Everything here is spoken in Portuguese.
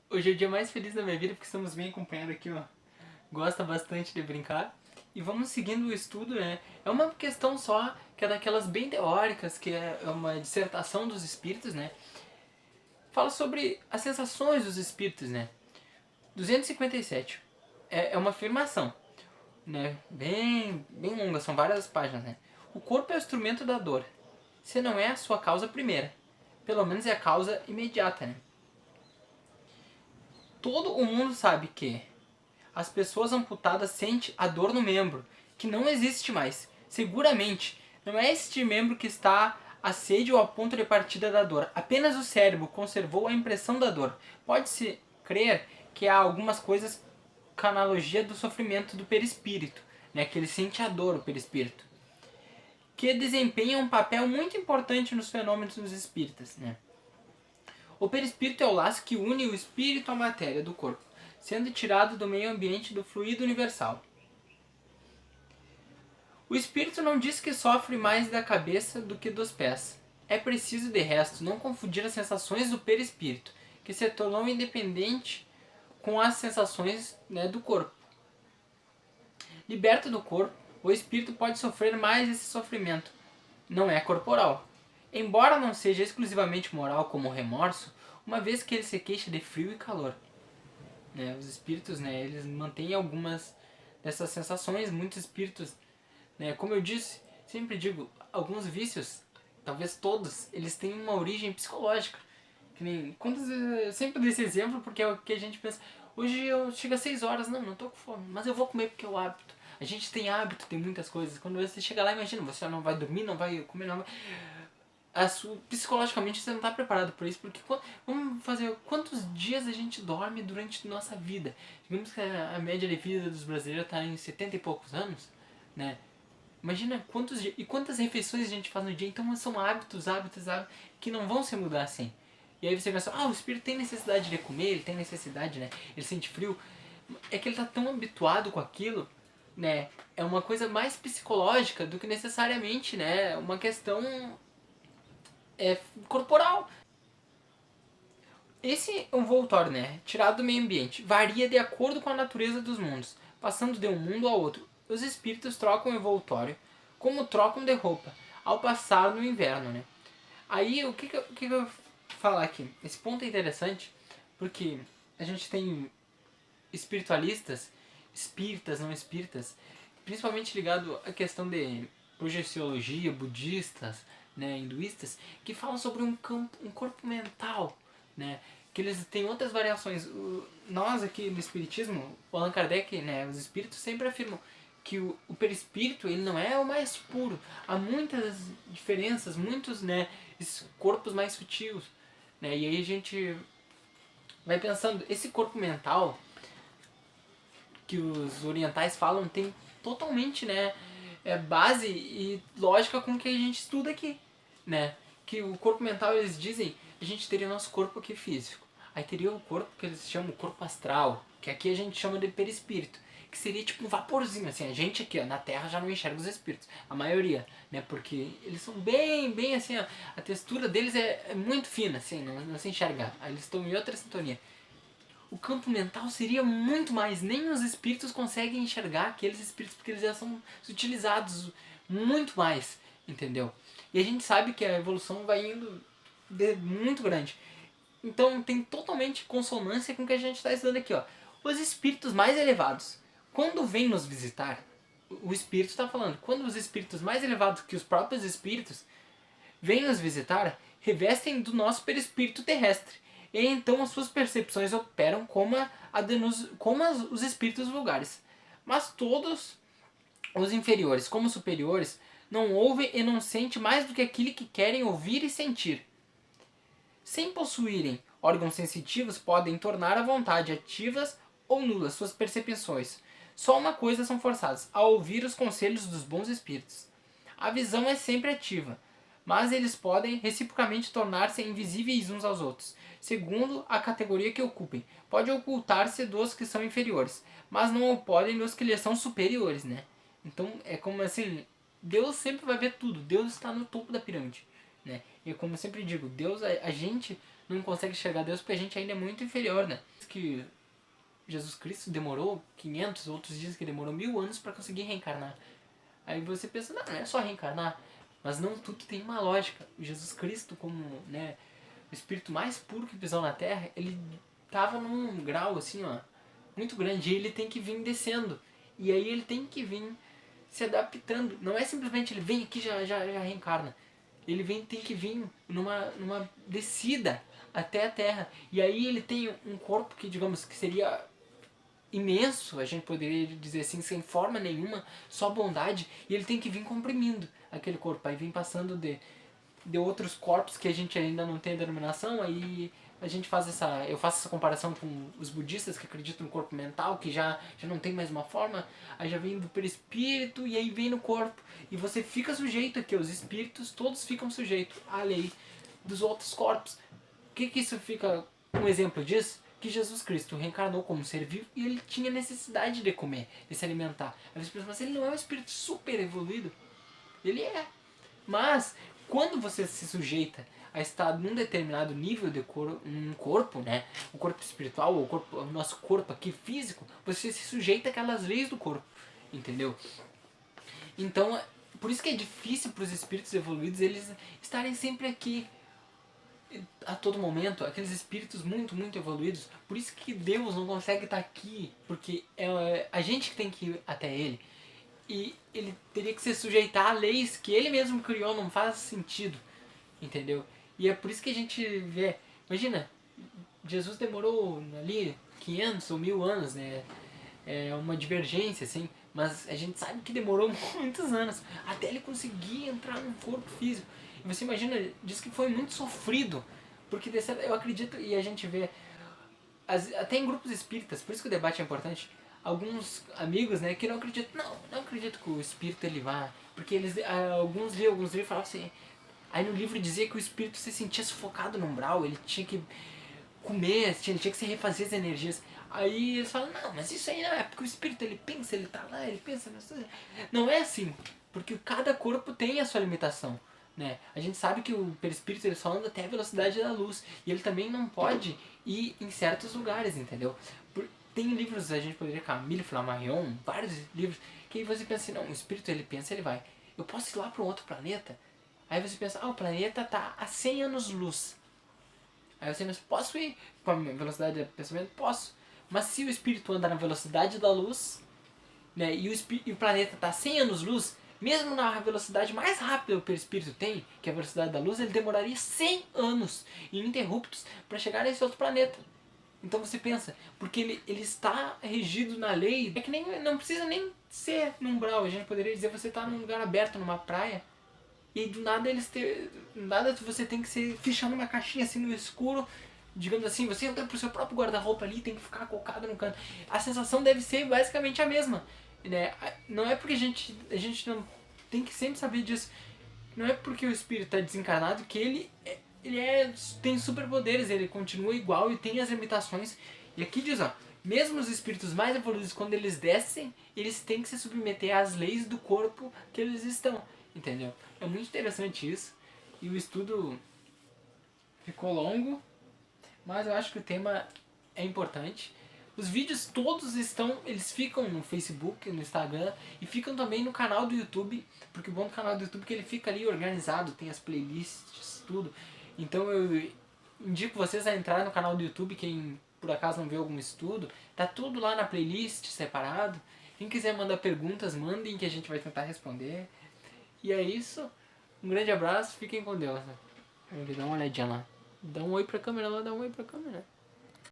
Hoje é o dia mais feliz da minha vida porque estamos bem acompanhados aqui, ó. Gosta bastante de brincar. E vamos seguindo o estudo, né? É uma questão só que é daquelas bem teóricas, que é uma dissertação dos espíritos, né? Fala sobre as sensações dos espíritos, né? 257. É uma afirmação, né? Bem longa, são várias páginas, né? O corpo é o instrumento da dor. Se não é a sua causa primeira, pelo menos é a causa imediata, né? Todo o mundo sabe que as pessoas amputadas sentem a dor no membro, que não existe mais. Seguramente, não é este membro que está a sede ou a ponto de partida da dor. Apenas o cérebro conservou a impressão da dor. Pode-se crer que há algumas coisas com a analogia do sofrimento do perispírito, né, que ele sente a dor, o perispírito, que desempenha um papel muito importante nos fenômenos dos espíritas, né? O perispírito é o laço que une o espírito à matéria do corpo, sendo tirado do meio ambiente do fluido universal. O espírito não diz que sofre mais da cabeça do que dos pés. É preciso, de resto, não confundir as sensações do perispírito, que se tornou independente, com as sensações, né, do corpo. Liberto do corpo, o espírito pode sofrer mais esse sofrimento. Não é corporal. Embora não seja exclusivamente moral como o remorso, uma vez que ele se queixa de frio e calor. Né? Os espíritos, né, eles mantêm algumas dessas sensações. Muitos espíritos, né, como eu disse, sempre digo, alguns vícios, talvez todos, eles têm uma origem psicológica. Que nem, quantos, eu sempre dou esse exemplo porque é o que a gente pensa. Hoje eu chego às 6 horas, não tô com fome, mas eu vou comer porque é o hábito. A gente tem hábito, tem muitas coisas. Quando você chega lá, imagina, você não vai dormir, não vai comer, não vai... Psicologicamente você não está preparado para isso, porque vamos fazer quantos dias a gente dorme durante nossa vida. Digamos que a média de vida dos brasileiros está em 70 e poucos anos, né? Imagina quantos dias e quantas refeições a gente faz no dia. Então são hábitos que não vão se mudar assim. E aí você pensa, o espírito tem necessidade de comer, ele tem necessidade, né? Ele sente frio. É que ele está tão habituado com aquilo, né? É uma coisa mais psicológica do que necessariamente, né? Uma questão corporal. Esse envoltório, né, tirado do meio ambiente, varia de acordo com a natureza dos mundos, passando de um mundo ao outro. Os espíritos trocam o envoltório como trocam de roupa ao passar no inverno, né? Aí o que eu vou falar aqui? Esse ponto é interessante porque a gente tem espiritualistas, espíritas, não espíritas, principalmente ligado à questão de projeciologia, budistas, né, hinduístas, que falam sobre um corpo mental, né, que eles têm outras variações. Nós aqui no espiritismo, o Allan Kardec, né, os espíritos sempre afirmam que o perispírito ele não é o mais puro. Há muitas diferenças, muitos, né, corpos mais sutis, né, e aí a gente vai pensando, esse corpo mental que os orientais falam tem totalmente, né, base e lógica com o que a gente estuda aqui, né? Que o corpo mental, eles dizem, a gente teria o nosso corpo aqui físico. Aí teria o corpo que eles chamam de corpo astral, que aqui a gente chama de perispírito, que seria tipo um vaporzinho, assim, a gente aqui, ó, na Terra já não enxerga os espíritos, a maioria, né? Porque eles são bem assim, ó, a textura deles é muito fina, assim, não se enxerga. Aí eles estão em outra sintonia. O campo mental seria muito mais. Nem os espíritos conseguem enxergar aqueles espíritos porque eles já são utilizados muito mais, entendeu? E a gente sabe que a evolução vai indo muito grande. Então tem totalmente consonância com o que a gente está estudando aqui, ó. Os espíritos mais elevados, quando vêm nos visitar, o espírito está falando, quando os espíritos mais elevados que os próprios espíritos vêm nos visitar, revestem do nosso perispírito terrestre. E então as suas percepções operam como os espíritos vulgares. Mas todos os inferiores, como os superiores, não ouvem e não sentem mais do que aquilo que querem ouvir e sentir. Sem possuírem órgãos sensitivos, podem tornar à vontade ativas ou nulas suas percepções. Só uma coisa são forçados, a ouvir os conselhos dos bons espíritos. A visão é sempre ativa, mas eles podem reciprocamente tornar-se invisíveis uns aos outros, segundo a categoria que ocupem. Pode ocultar-se dos que são inferiores, mas não o podem dos que lhes são superiores, né? Então é como assim, Deus sempre vai ver tudo, Deus está no topo da pirâmide, né? E como eu sempre digo, Deus, a gente não consegue enxergar Deus porque a gente ainda é muito inferior, né? Que Jesus Cristo demorou 500, outros dizem que demorou 1000 anos para conseguir reencarnar. Aí você pensa, não é só reencarnar. Mas não, tudo tem uma lógica. Jesus Cristo, como, né, o espírito mais puro que pisou na Terra, ele tava num grau assim, ó, muito grande. E ele tem que vir descendo. E aí ele tem que vir se adaptando. Não é simplesmente ele vem aqui e já reencarna. Ele tem que vir numa descida até a Terra. E aí ele tem um corpo que, digamos, que seria imenso, a gente poderia dizer assim, sem forma nenhuma, só bondade, e ele tem que vir comprimindo aquele corpo, aí vem passando de outros corpos que a gente ainda não tem a denominação, aí a gente faz eu faço essa comparação com os budistas que acreditam no corpo mental, que já não tem mais uma forma, aí já vem do perispírito e aí vem no corpo, e você fica sujeito aqui, os espíritos todos ficam sujeitos à lei dos outros corpos. O que isso fica um exemplo disso? Que Jesus Cristo reencarnou como ser vivo e ele tinha necessidade de comer, de se alimentar. Aí você pensa, mas ele não é um espírito super evoluído? Ele é. Mas, quando você se sujeita a estar num determinado nível de corpo, né? O corpo espiritual, o nosso corpo aqui físico, você se sujeita àquelas leis do corpo, entendeu? Então, por isso que é difícil para os espíritos evoluídos eles estarem sempre aqui a todo momento, aqueles espíritos muito, muito evoluídos. Por isso que Deus não consegue estar aqui, porque é a gente que tem que ir até Ele. E Ele teria que se sujeitar a leis que Ele mesmo criou, não faz sentido, entendeu? E é por isso que a gente vê, imagina, Jesus demorou ali 500 ou 1000 anos, né? É uma divergência, assim, mas a gente sabe que demorou muitos anos até ele conseguir entrar num corpo físico. E você imagina, diz que foi muito sofrido, porque eu acredito, e a gente vê, até em grupos espíritas, por isso que o debate é importante, alguns amigos, né, que não acreditam, não acredito que o espírito ele vá, porque alguns livros falavam assim, aí no livro dizia que o espírito se sentia sufocado no umbral, ele tinha que comer, ele tinha que se refazer as energias. Aí eles falam, não, mas isso aí não é, porque o espírito ele pensa, ele tá lá, ele pensa. Não é assim, porque cada corpo tem a sua limitação, né? A gente sabe que o perispírito ele só anda até a velocidade da luz, e ele também não pode ir em certos lugares, entendeu? Tem livros, a gente poderia, Camille Flammarion, vários livros, que aí você pensa assim, não, o espírito ele pensa, ele vai. Eu posso ir lá para um outro planeta? Aí você pensa, o planeta tá a 100 anos-luz. Aí você pensa, posso ir com a velocidade do pensamento? Posso. Mas se o espírito anda na velocidade da luz, né, e o planeta está 100 anos-luz, mesmo na velocidade mais rápida que o espírito tem, que é a velocidade da luz, ele demoraria 100 anos ininterruptos para chegar nesse outro planeta. Então você pensa, porque ele está regido na lei, é que não precisa nem ser num umbral, a gente poderia dizer você está num lugar aberto, numa praia, e do nada você tem que se fechar numa caixinha assim no escuro, digamos assim, você entra pro seu próprio guarda-roupa ali, tem que ficar colocado no canto. A sensação deve ser basicamente a mesma, né? Não é porque a gente não tem que sempre saber disso. Não é porque o espírito está desencarnado que ele tem superpoderes, ele continua igual e tem as limitações. E aqui diz, ó, mesmo os espíritos mais evoluídos, quando eles descem, eles têm que se submeter às leis do corpo que eles estão, entendeu? É muito interessante isso. E o estudo ficou longo, mas eu acho que o tema é importante. Os vídeos todos eles ficam no Facebook, no Instagram e ficam também no canal do YouTube, porque o bom do canal do YouTube é que ele fica ali organizado, tem as playlists, tudo. Então eu indico vocês a entrar no canal do YouTube, quem por acaso não vê algum estudo, tá tudo lá na playlist separado. Quem quiser mandar perguntas, mandem que a gente vai tentar responder. E é isso. Um grande abraço, fiquem com Deus. Né? Dá uma olhadinha lá. Dá um oi pra câmera lá, dá um oi pra câmera.